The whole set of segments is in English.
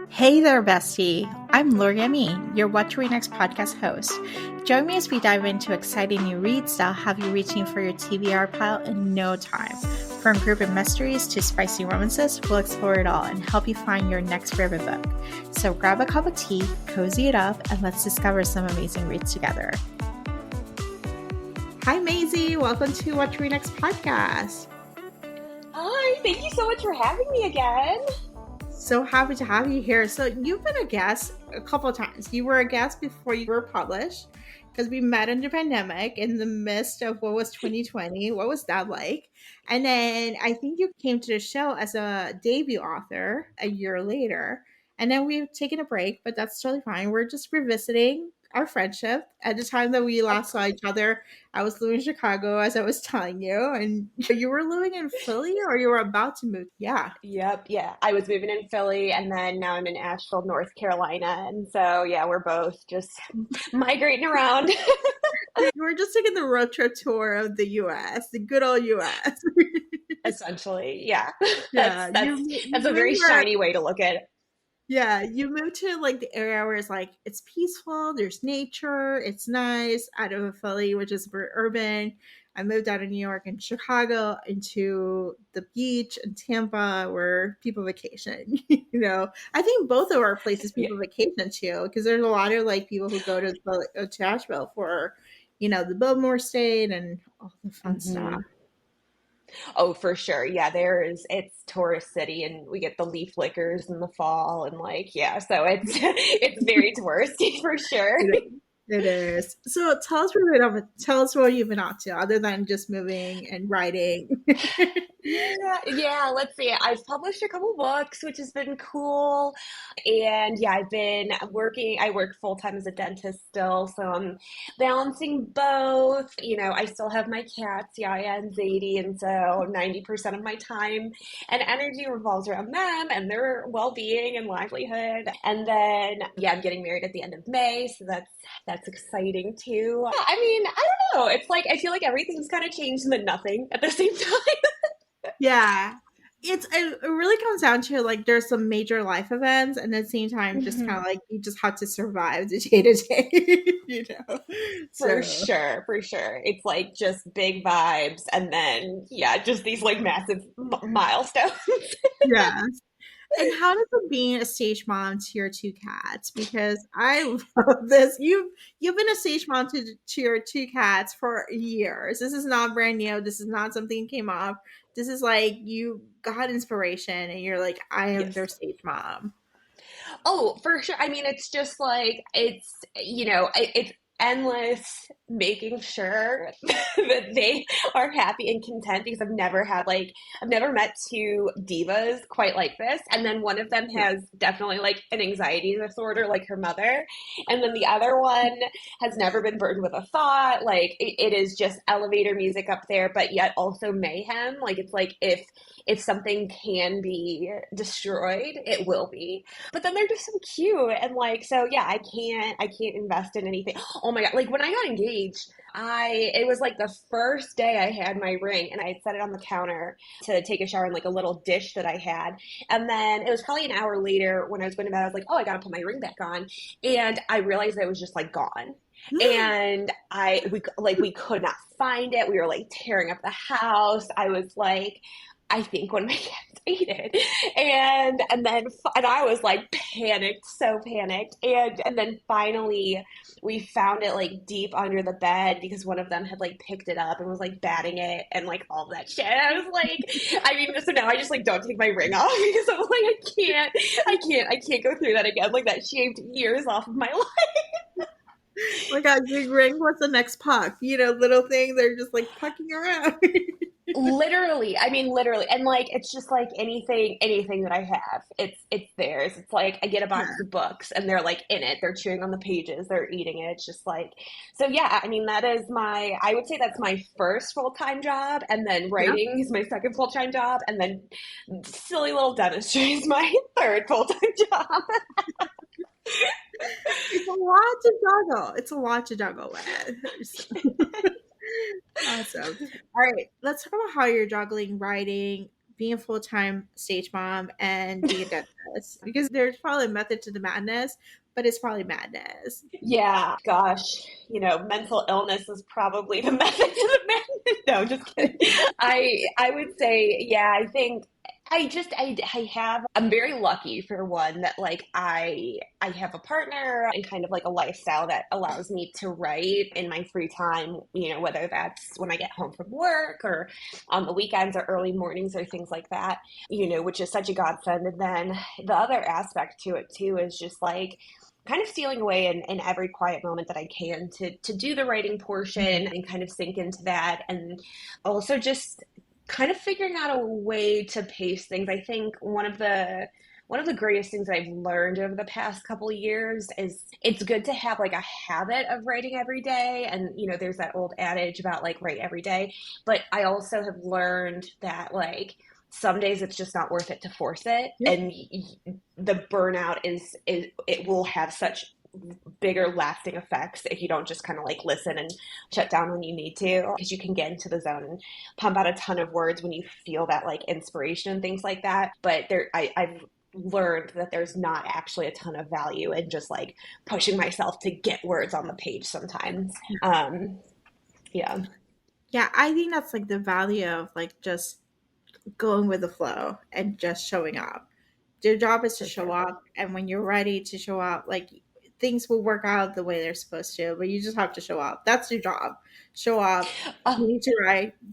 Hey there, bestie. I'm Lori Me, your What to Read Next podcast host. Join me as we dive into exciting new reads that'll have you reaching for your TBR pile in no time. From urban mysteries to spicy romances, we'll explore it all and help you find your next favorite book. So grab a cup of tea, cozy it up, and let's discover some amazing reads together. Hi, Mazey. Welcome to What to Read Next podcast. Hi, thank you so much for having me again. So happy to have you here. So you've been a guest a couple of times. You were a guest before you were published because we met in the pandemic in the midst of what was 2020. What was that like? And then I think you came to the show as a debut author a year later. And then we've taken a break, but that's totally fine. We're just revisiting our friendship. At the time that we last saw each other, I was living in Chicago, as I was telling you, and you were living in Philly, or you were about to move. Yeah. Yep, yeah. I was moving in Philly and then now I'm in Asheville, North Carolina. And so, yeah, we're both just migrating around. We're just taking the road trip tour of the U.S., the good old U.S. Essentially, yeah. Yeah, That's a very shiny way to look at it. Yeah, you moved to like the area where it's like it's peaceful, there's nature, it's nice. Out of Philly, which is very urban. I moved out of New York and Chicago into the beach and Tampa, where people vacation. I think both of our places people vacation too, because there's a lot of like people who go to Asheville for, the Biltmore State and all the fun stuff. Oh, for sure. Yeah, it's tourist city and we get the leaf lickers in the fall and so it's it's very touristy for sure. It is. So tell us what you've been up to other than just moving and writing. Yeah, let's see. I've published a couple books, which has been cool. And yeah, I've been working, I work full time as a dentist still, so I'm balancing both. I still have my cats, Yaya and Zadie, and so 90% of my time and energy revolves around them and their well-being and livelihood. And then, yeah, I'm getting married at the end of May, so that's exciting too. Yeah, I don't know. It's like I feel like everything's kind of changed and then nothing at the same time. Yeah. It really comes down to like there's some major life events and at the same time just kind of like you just have to survive the day to day, For sure. It's like just big vibes and then just these like massive milestones. Yeah. And how does it being a stage mom to your two cats? Because I love this. You've been a stage mom to your two cats for years. This is not brand new. This is not something that came up. This is like you got inspiration and you're like, I am their stage mom. Oh, for sure. It's just like it's endless making sure that they are happy and content because I've never met two divas quite like this. And then one of them has definitely like an anxiety disorder like her mother. And then the other one has never been burdened with a thought. Like it is just elevator music up there, but yet also mayhem. Like it's like if something can be destroyed, it will be. But then they're just so cute and like so yeah, I can't invest in anything. Oh my God, like when I got engaged, it was like the first day I had my ring and I had set it on the counter to take a shower in like a little dish that I had. And then it was probably an hour later when I was going to bed, I was like, oh, I got to put my ring back on. And I realized it was just like gone. And we could not find it. We were like tearing up the house. I was like, I think one of my cats ate it. And I was like panicked, so panicked. And then finally we found it like deep under the bed because one of them had like picked it up and was like batting it and like all that shit. I was like, so now I just like don't take my ring off because I'm like, I can't go through that again. Like that shaved years off of my life. Like a big ring, what's the next puck? Little things, they're just like pucking around. Literally. And like it's just like anything that I have, it's theirs. It's like I get a box of books and they're like in it, they're chewing on the pages, they're eating it. It's just like, so yeah, that is I would say that's my first full-time job, and then writing is my second full-time job, and then silly little dentistry is my third full-time job. It's a lot to juggle with. Awesome. All right, let's talk about how you're juggling writing, being a full-time stage mom, and being a dentist. Because there's probably a method to the madness, but it's probably madness. Yeah, gosh, mental illness is probably the method to the madness. No, just kidding. I would say, yeah, I think I'm very lucky for one that like I have a partner and kind of like a lifestyle that allows me to write in my free time, whether that's when I get home from work or on the weekends or early mornings or things like that, which is such a godsend. And then the other aspect to it too is just like kind of stealing away in every quiet moment that I can to do the writing portion and kind of sink into that. And also just kind of figuring out a way to pace things. I think one of the greatest things that I've learned over the past couple of years is it's good to have like a habit of writing every day. And, there's that old adage about like write every day. But I also have learned that like some days it's just not worth it to force it. Yep. And the burnout is it will have such bigger lasting effects if you don't just kind of like listen and shut down when you need to, because you can get into the zone and pump out a ton of words when you feel that like inspiration and things like that. But I've learned that there's not actually a ton of value in just like pushing myself to get words on the page sometimes. Yeah. Yeah, I think that's like the value of like just going with the flow and just showing up. Your job is to For show sure. up, and when you're ready to show up, like things will work out the way they're supposed to, but you just have to show up. That's your job. Show up. Oh, You need to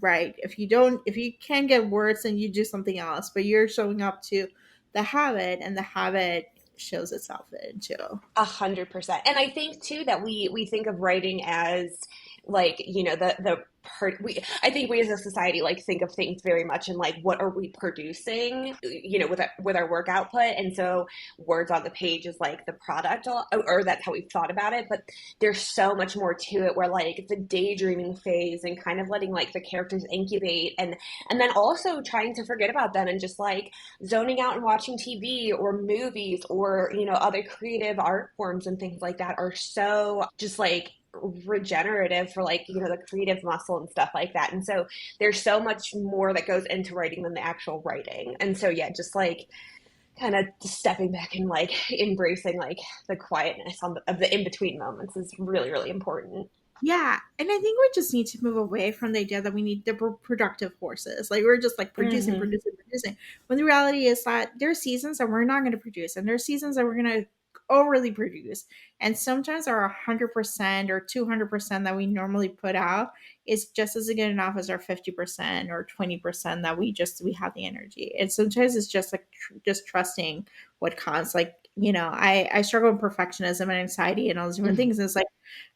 write. If you can't get words, then you do something else, but you're showing up to the habit, and the habit shows itself in too. 100%. And I think too that we think of writing as like, the part I think we as a society like think of things very much in like what are we producing, with our work output. And so words on the page is like the product, or that's how we've thought about it. But there's so much more to it, where like the daydreaming phase and kind of letting like the characters incubate, and then also trying to forget about them and just like zoning out and watching TV or movies or, other creative art forms and things like that are so just like regenerative for like, the creative muscle and stuff like that. And so there's so much more that goes into writing than the actual writing. And so, yeah, just like kind of stepping back and like embracing like the quietness of the in between moments is really, really important. Yeah, and I think we just need to move away from the idea that we need the productive horses. Like we're just like producing, Hmm. producing, producing. When the reality is that there are seasons that we're not going to produce, and there are seasons that we're going to overly produce. And sometimes our 100% or 200% that we normally put out is just as good enough as our 50% or 20% that we have the energy. And sometimes it's just like just trusting what counts. Like I struggle with perfectionism and anxiety and all those different Hmm. things. And it's like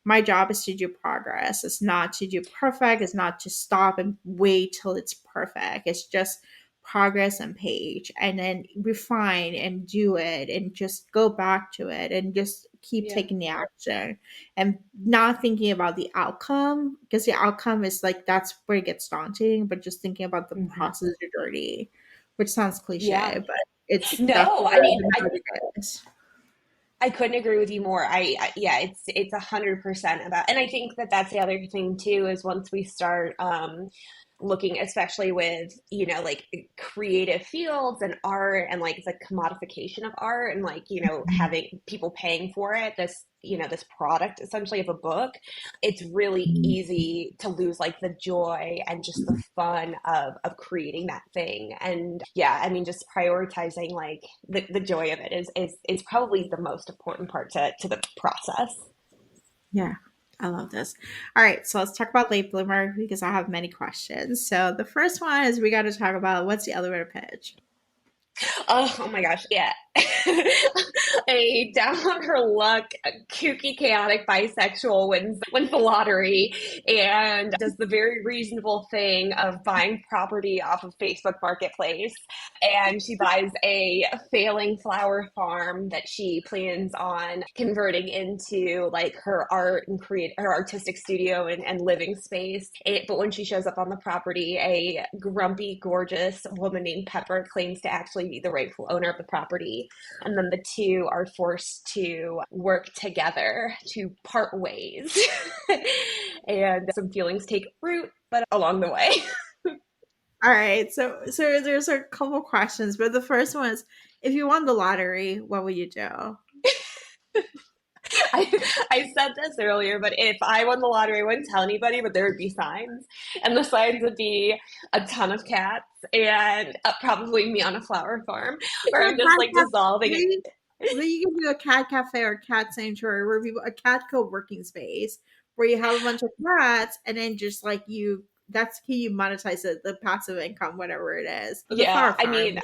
my job is to do progress. It's not to do perfect. It's not to stop and wait till it's perfect. It's just progress and page, and then refine and do it and just go back to it and just keep Yeah. taking the action and not thinking about the outcome, because the outcome is like that's where it gets daunting, but just thinking about the Hmm. process of your journey, which sounds Yeah. cliche, but that's No, I where mean, the I magic is. I couldn't agree with you more. Yeah, it's 100% about, and I think that that's the other thing too, is once we start looking, especially with, like creative fields and art and like the commodification of art and like, having people paying for it, this product essentially of a book, it's really easy to lose like the joy and just the fun of creating that thing. And yeah, I mean, just prioritizing like the joy of it is probably the most important part to the process. Yeah, I love this. All right, so let's talk about late bloomer because I have many questions. So the first one is we got to talk about what's the elevator pitch. Oh my gosh, yeah. A down on her luck, kooky, chaotic bisexual wins the lottery and does the very reasonable thing of buying property off of Facebook Marketplace. And she buys a failing flower farm that she plans on converting into like her art and create her artistic studio and living space. But when she shows up on the property, a grumpy, gorgeous woman named Pepper claims to actually be the rightful owner of the property. And then the two are forced to work together to part ways. and some feelings take root, but along the way. All right. So there's a couple questions, but the first one is, if you won the lottery, what would you do? I said this earlier, but if I won the lottery, I wouldn't tell anybody, but there would be signs. And the signs would be a ton of cats and probably me on a flower farm where I'm just like dissolving it. Maybe, maybe you can do a cat cafe or cat sanctuary where people, a cat co-working space where you have a bunch of cats and then just like that's how you monetize it, the passive income, whatever it is. The Yeah, flower I farm. mean,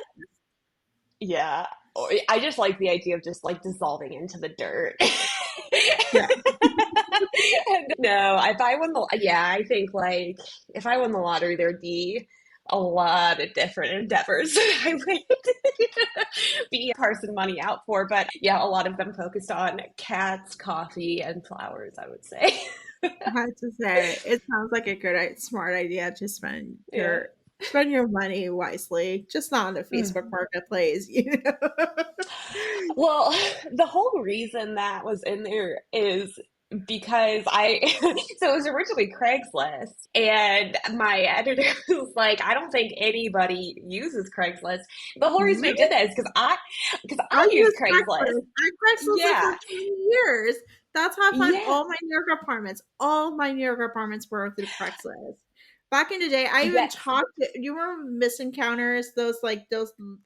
yeah. I just like the idea of just like dissolving into the dirt. Yeah. No, if I won the, yeah, I think like if I won the lottery, there'd be a lot of different endeavors that I would be parsing money out for. But yeah, a lot of them focused on cats, coffee, and flowers, I would say. I have to say, it sounds like a good, smart idea to Yeah. spend your money wisely, just not on the Facebook Mhm. Marketplace, you know. Well, the whole reason that was in there is because I, so it was originally Craigslist, and my editor was like, I don't think anybody uses Craigslist. The whole reason I did that is because I I use use Craigslist. Craigslist. I Craigslist like for Yeah. 20 years. That's how I found Yeah. all my New York apartments. All my New York apartments were through Craigslist. Back in the day, I even Yes. talked to, you remember Miss Encounters, those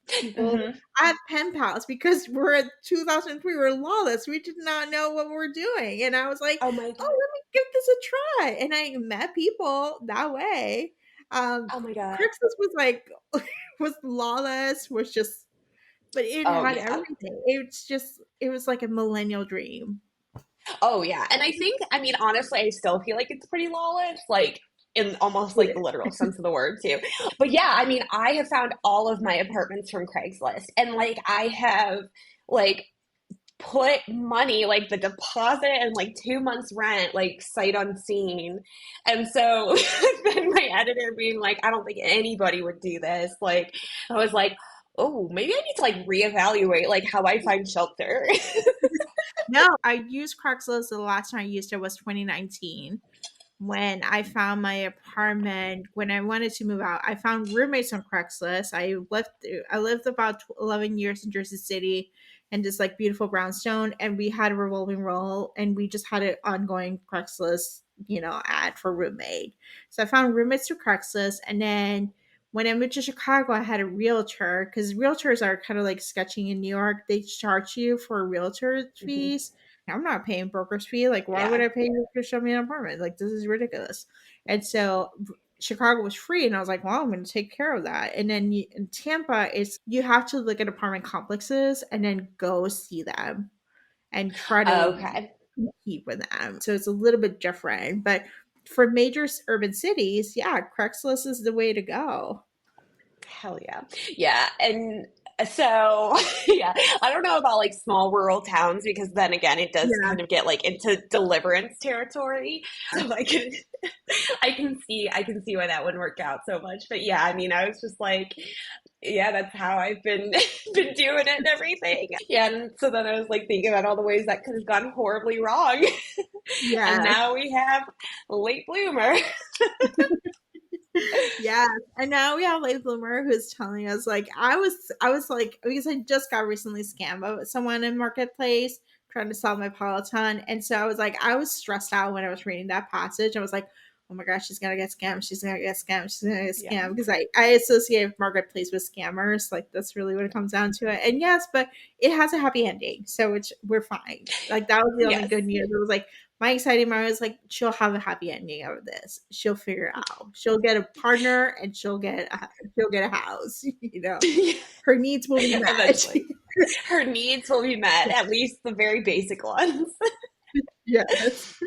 people. Hmm. I had pen pals because we're at 2003, we're lawless. We did not know what we were doing. And I was like, Oh my oh, God. let me give this a try. And I met people that way. Oh my God. Craigslist was like was lawless, was just, but it Oh had yeah. everything. It's just, it was like a millennial dream. Oh yeah. And I think, I mean, honestly, I still feel like it's pretty lawless, like in almost It like the is. literal sense of the word too. But yeah, I mean, I have found all of my apartments from Craigslist, and like I have like put money, like the deposit and like 2 months rent, like sight unseen. And so then my editor being like, I don't think anybody would do this. Like I was like, oh, maybe I need to like reevaluate like how I find shelter. No, I used Craigslist. The last time I used it was 2019 when I found my apartment. When I wanted to move out, I found roommates on Craigslist. I lived about 11 years in Jersey City and this like beautiful brownstone, and we had a revolving roll, and we just had an ongoing Craigslist, ad for roommate. So I found roommates through Craigslist, and then when I moved to Chicago, I had a realtor because realtors are kind of like sketching in New York. They charge you for realtor Mhm. fees. I'm not paying broker's fee. Like, why would Yeah. I pay you to show me an apartment? Like, this is ridiculous. And so Chicago was free, and I was like, well, I'm going to take care of that. And then in Tampa, it's you have to look at apartment complexes and then go see them and try to Okay. compete with them. So it's a little bit different. But for major urban cities, yeah, Craigslist is the way to go. Hell yeah. Yeah. And so, yeah, I don't know about like small rural towns because then again, it does Yeah. kind of get like into deliverance territory. So I can see why that wouldn't work out so much. But yeah, I mean, I was just like, yeah, that's how I've been been doing it and everything. Yeah, and so then I was like thinking about all the ways that could have gone horribly wrong. And Yeah. now we have a late bloomer. Yes, and now we have late bloomer who's telling us like I was like, because I just got recently scammed by someone in marketplace trying to sell my Peloton, and so I was stressed out when I was reading that passage. I was like, oh my gosh, she's gonna get scammed, she's gonna get scammed, she's gonna get Yeah. scammed, because I associate marketplace with scammers, like that's really what it comes down to it. And yes, but it has a happy ending, so we're fine. Like that was the only Yes. good news. It was like my exciting moment was like, she'll have a happy ending out of this. She'll figure it out. She'll get a partner and she'll get a house. Her needs will be met. Eventually. Her needs will be met, at least the very basic ones. Yes.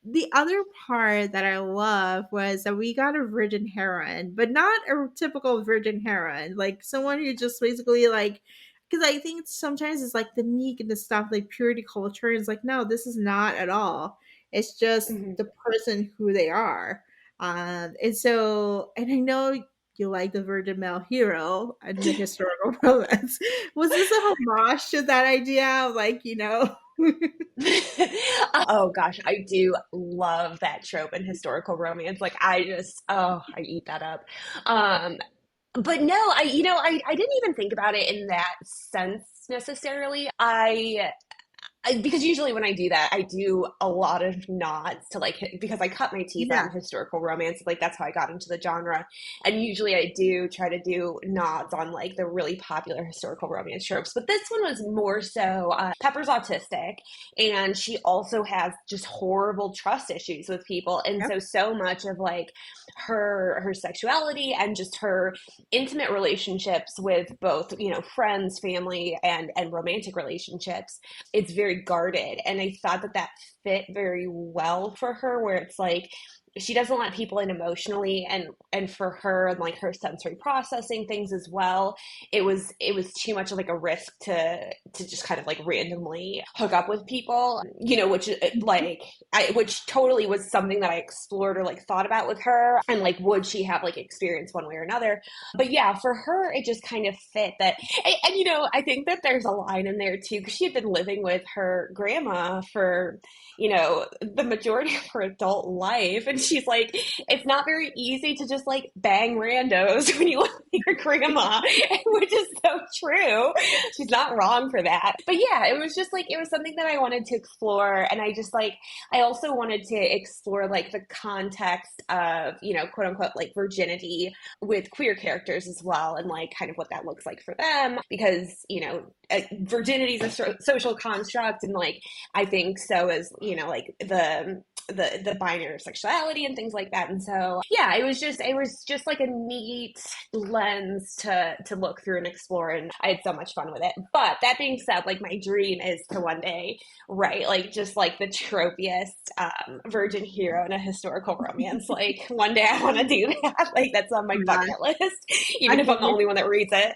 The other part that I love was that we got a virgin heroine, but not a typical virgin heroine, like someone who just basically like, because I think sometimes it's like the meek and the stuff, like purity culture is like, no, this is not at all. It's just Mhm. the person who they are. And I know you like the virgin male hero and the historical romance. Was this a homage to that idea? Like, Oh gosh, I do love that trope in historical romance. Like I just, oh, I eat that up. Um, but no, I didn't even think about it in that sense necessarily. Because usually when I do that, I do a lot of nods to like because I cut my teeth Yeah. on historical romance. Like that's how I got into the genre. And usually I do try to do nods on like the really popular historical romance tropes. But this one was more so Pepper's autistic, and she also has just horrible trust issues with people. And Yep. so much of like her sexuality and just her intimate relationships with both friends, family, and romantic relationships, it's very guarded. And I thought that fit very well for her, where it's like she doesn't let people in emotionally, and for her and like her sensory processing things as well, it was too much of like a risk to just kind of like randomly hook up with people, which like which totally was something that I explored or like thought about with her, and like would she have like experience one way or another. But yeah, for her it just kind of fit that. And I think that there's a line in there too, because she had been living with her grandma for the majority of her adult life. And she's like, it's not very easy to just like bang randos when you live with your grandma, which is so true. She's not wrong for that. But yeah, it was just like, it was something that I wanted to explore. And I just like, I also wanted to explore like the context of, quote unquote, like virginity with queer characters as well. And like kind of what that looks like for them. Because, virginity is a social construct. And like, I think so as, like the binary sexuality and things like that. And so yeah, it was just like a neat lens to look through and explore, and I had so much fun with it. But that being said, like my dream is to one day write like just like the tropiest virgin hero in a historical romance. Like one day I want to do that. Like that's on my Yeah. bucket list, I even if I'm the can only one that reads it.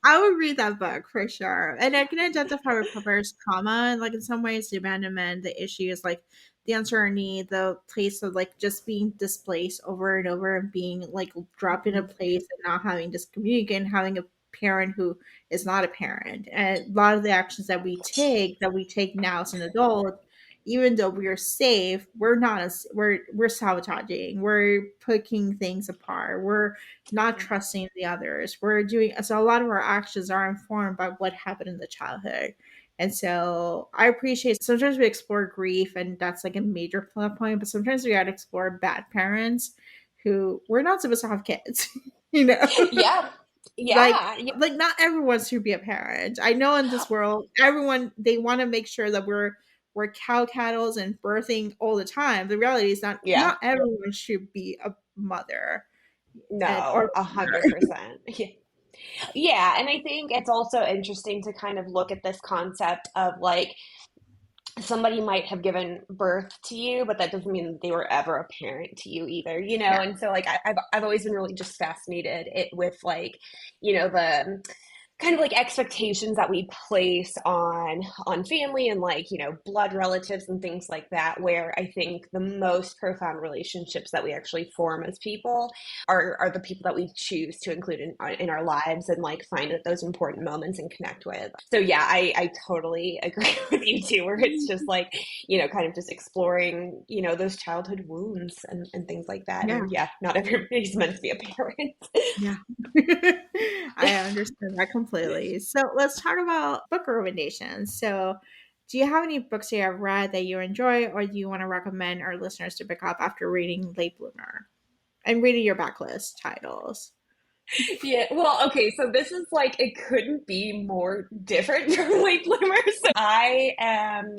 I would read that book for sure. And I can identify with Pepper's trauma. And like in some ways the abandonment, the issue is like the uncertainty, the place of like just being displaced over and over and being like dropped in a place and not having just communicate and having a parent who is not a parent. And a lot of the actions that we take now as an adult, even though we're safe, we're not as we're sabotaging, we're picking things apart, we're not trusting the others. We're doing so a lot of our actions are informed by what happened in the childhood. And so I appreciate sometimes we explore grief and that's like a major plot point, but sometimes we gotta explore bad parents who we're not supposed to have kids, you know? Yeah, like yeah, yeah, like not everyone should be a parent. I know in this world everyone they want to make sure that we're cow cattles and birthing all the time. The reality is yeah. not everyone should be a mother and No, or 100%. Yeah, and I think it's also interesting to kind of look at this concept of like somebody might have given birth to you, but that doesn't mean that they were ever a parent to you either, yeah. And so like I've always been really just fascinated with like the kind of like expectations that we place on family and like blood relatives and things like that, where I think the most profound relationships that we actually form as people are the people that we choose to include in our lives and like find at those important moments and connect with. So yeah, I totally agree with you too, where it's just like kind of just exploring those childhood wounds and things like that. Yeah. And yeah, not everybody's meant to be a parent. Yeah. I understand that completely. So let's talk about book recommendations. So do you have any books you have read that you enjoy or do you want to recommend our listeners to pick up after reading Late Bloomer and reading your backlist titles? Yeah, well, okay, so this is like it couldn't be more different from Late Bloomers. So I am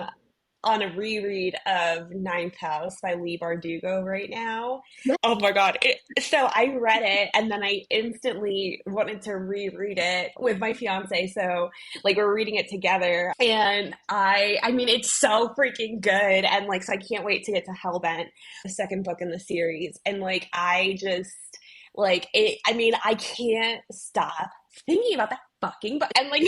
on a reread of Ninth House by Lee Bardugo right now. Yeah. Oh my God. So I read it and then I instantly wanted to reread it with my fiance. So like we're reading it together and I mean it's so freaking good, and like so I can't wait to get to Hellbent, the second book in the series. And like I just like it, I mean I can't stop thinking about that fucking book. And like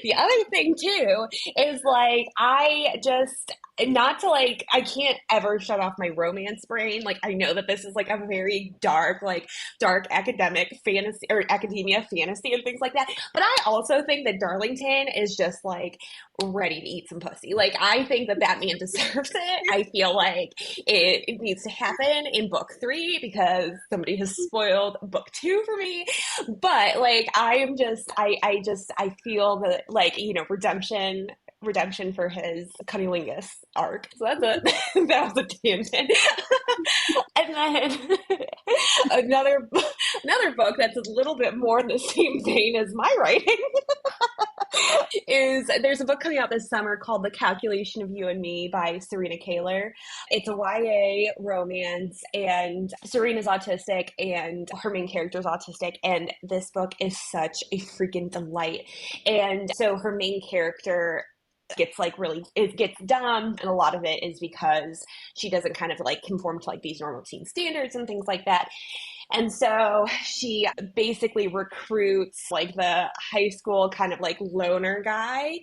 the other thing too is like I just and not to like, I can't ever shut off my romance brain. Like, I know that this is like a very dark, like dark academic fantasy or academia fantasy and things like that. But I also think that Darlington is just like ready to eat some pussy. Like, I think that that man deserves it. I feel like it needs to happen in book three because somebody has spoiled book two for me. But like, I am just, I feel that like, redemption for his cunnilingus arc. So that's a that was a tangent. And then another book that's a little bit more in the same vein as my writing is there's a book coming out this summer called The Calculation of You and Me by Serena Kaler. It's a YA romance, and Serena's autistic, and her main character is autistic, and this book is such a freaking delight. And so her main character gets like really it gets dumb, and a lot of it is because she doesn't kind of like conform to like these normal teen standards and things like that. And so she basically recruits like the high school kind of like loner guy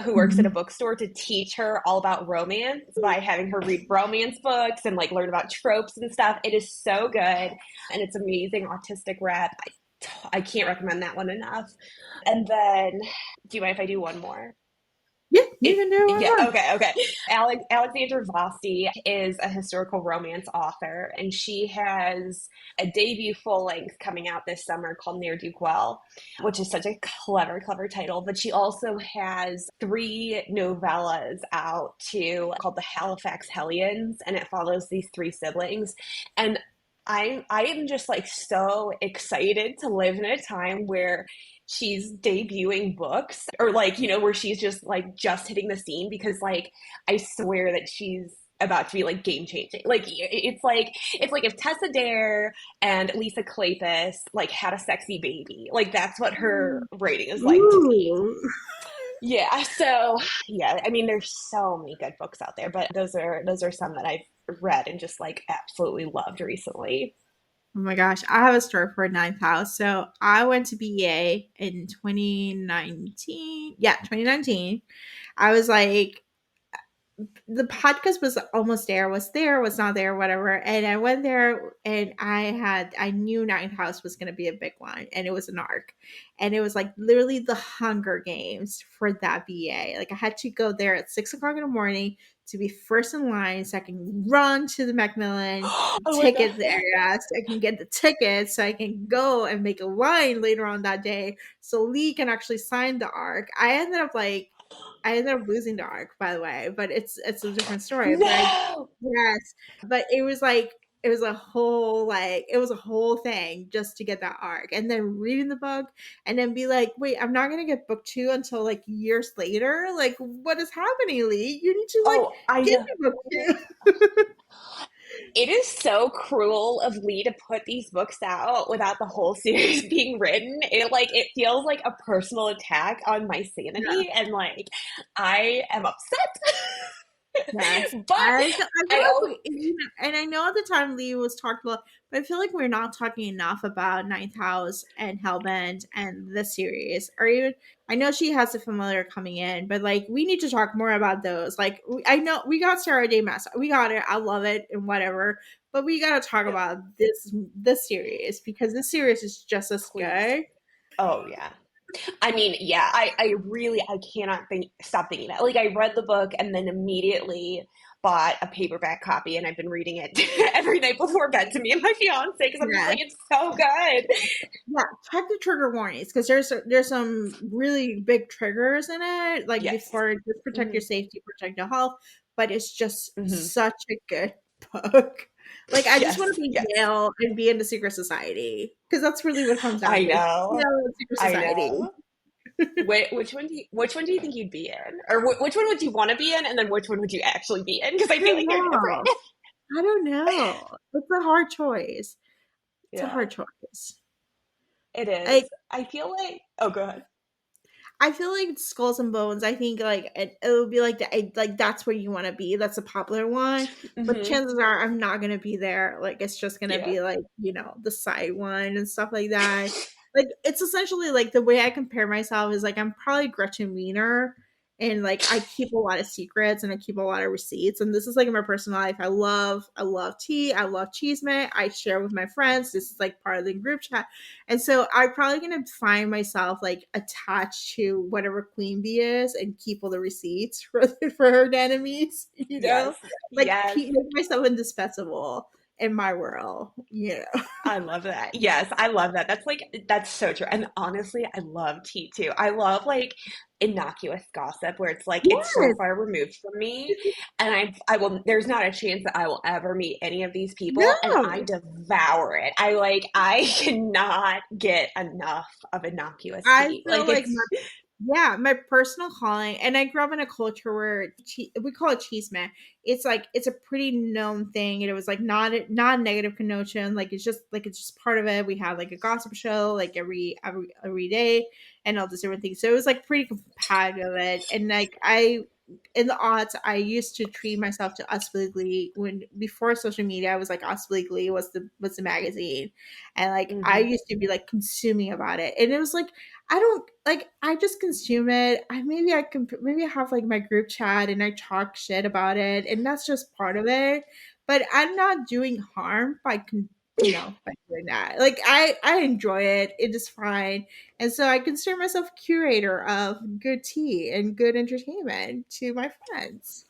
who works at a Mhm. bookstore to teach her all about romance by having her read romance books and like learn about tropes and stuff. It is so good, and it's amazing autistic rep. I can't recommend that one enough. And then, do you mind if I do one more? Yeah, you If can do one Yeah, more. okay. Alexandra Vosti is a historical romance author, and she has a debut full length coming out this summer called Ne'er Do Well, which is such a clever title. But she also has three novellas out too called The Halifax Hellions, and it follows these three siblings. And I am just like so excited to live in a time where she's debuting books or like where she's just like just hitting the scene, because like I swear that she's about to be like game changing. Like it's like if Tessa Dare and Lisa Kleypas like had a sexy baby. Like that's what her rating is like to me. Ooh. Yeah, so yeah, I mean there's so many good books out there, but those are some that I've read and just like absolutely loved recently. Oh my gosh, I have a story for ninth house. So I went to BA in 2019. Yeah, 2019. I was like, the podcast was almost there, was not there, whatever. And I went there and I knew ninth house was gonna be a big one, and it was an arc. And it was like literally the Hunger Games for that BA. Like I had to go there at 6 o'clock in the morning to be first in line so I can run to the Macmillan Oh my god. tickets area so I can get the tickets so I can go and make a line later on that day so Lee can actually sign the arc. I ended up losing the arc, by the way, but it's a different story. But I No. yes, but it was like it was a whole thing just to get that arc, and then reading the book, and then be like, wait, I'm not gonna get book two until like years later. Like, what is happening, Lee? You need to like Oh, I give know. me book two. It is so cruel of Lee to put these books out without the whole series being written. It feels like a personal attack on my Yeah. sanity, and like I am upset. Yes, But I feel I like also and I know at the time Lee was talked about, but I feel like we're not talking enough about Ninth House and Hellbent and the series, or even I know she has a familiar coming in, but like we need to talk more about those. Like I know we got Sarah Day Maas, we got it, I love it and whatever, but we got to talk yeah, about this series because this series is just as please. good. Oh yeah. I mean, yeah, I really I cannot stop thinking that. Like I read the book and then immediately bought a paperback copy, and I've been reading it every night before bed to me and my fiance because I'm just Yeah. like it's so good. Yeah, check the trigger warnings because there's some really big triggers in it. Like Yes. before, just protect your Hmm. safety, protect your health. But it's just Hmm. such a good book. Like I just want to Yes. be Yes. Yale and be in the secret society because that's really what it comes down I to. know. Yale and secret I society. know. Which one do you think you'd be in, or which one would you want to be in, and then which one would you actually be in? Because I I feel don't like they're different. know. I don't know. It's a hard choice. It's a Yeah, hard choice. it Like is. I feel like. Oh, go ahead. I feel like Skulls and Bones. I think like it would be like like that's where you want to be. That's a popular one, but Hmm. chances are I'm not gonna be there. Like it's just gonna Yeah. be like the side one and stuff like that. Like it's essentially like the way I compare myself is like I'm probably Gretchen Wiener and like I keep a lot of secrets and I keep a lot of receipts. And this is like in my personal life. I love tea. I love cheesemate. I share with my friends. This is like part of the group chat. And so I'm probably gonna find myself like attached to whatever Queen Bee is and keep all the receipts for her enemies, Yes, like yes. make myself indispensable in my world. I love that. Yes, I love that. That's so true. And honestly, I love tea too. I love like innocuous gossip where it's like it's so Yes. far removed from me, and I will. There's not a chance that I will ever meet any of these people, and I No. devour it. I cannot get enough of innocuous I tea. feel Like like it's my personal calling, and I grew up in a culture where we call it cheese man. It's like it's a pretty known thing, and it was like not non-negative connotation. Like it's just part of it. We had like a gossip show like every day, and all this different things. So it was like pretty competitive, and like I in the odds I used to treat myself to Us Weekly when before social media. I was like Us Weekly was the magazine, and like I mhm. used to be like consuming about it, and it was like I don't like I just consume it. Maybe I have like my group chat and I talk shit about it and that's just part of it. But I'm not doing harm by doing that. Like I enjoy it. It is fine. And so I consider myself curator of good tea and good entertainment to my friends.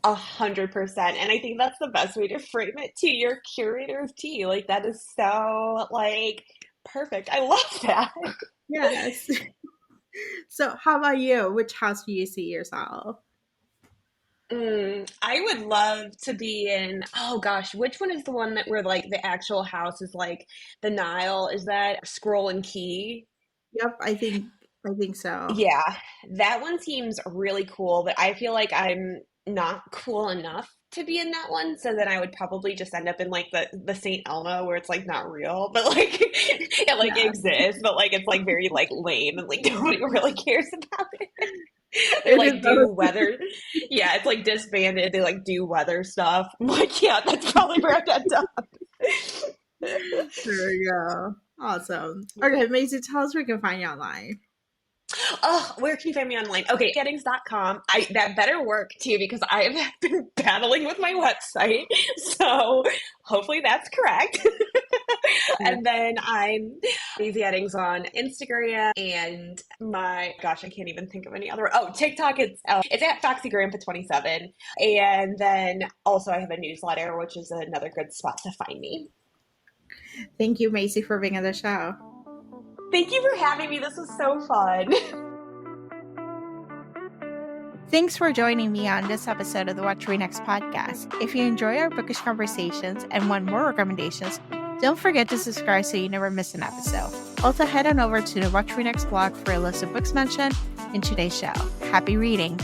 100%. And I think that's the best way to frame it too. You're a curator of tea. Like that is so like perfect. I love that. Yes. So how about you? Which house do you see yourself? I would love to be in, oh gosh, which one is the one that where like the actual house is like the Nile? Is that Scroll and Key? Yep, I think so. Yeah, that one seems really cool, but I feel like I'm not cool enough to be in that one, so then I would probably just end up in like the St. Elmo where it's like not real, but like it like Yeah. exists, but like it's like very like lame and like nobody really cares about it. They It is like do weather. Yeah, it's like disbanded. They like do weather stuff. I'm like, yeah, that's probably where I'd end up. There we go. Awesome. Okay, Macy, tell us where we can find you online. Oh, where can you find me online? Okay, Eddings.com. That better work too because I have been battling with my website. So hopefully that's correct. Yeah. And then I'm Mazey Eddings on Instagram and my gosh, I can't even think of any other. Oh, TikTok. It's at Foxy Grandpa 27. And then also I have a newsletter, which is another good spot to find me. Thank you, Macy, for being on the show. Thank you for having me. This was so fun. Thanks for joining me on this episode of the Watch Read Next podcast. If you enjoy our bookish conversations and want more recommendations, don't forget to subscribe so you never miss an episode. Also, head on over to the Watch Read Next blog for a list of books mentioned in today's show. Happy reading!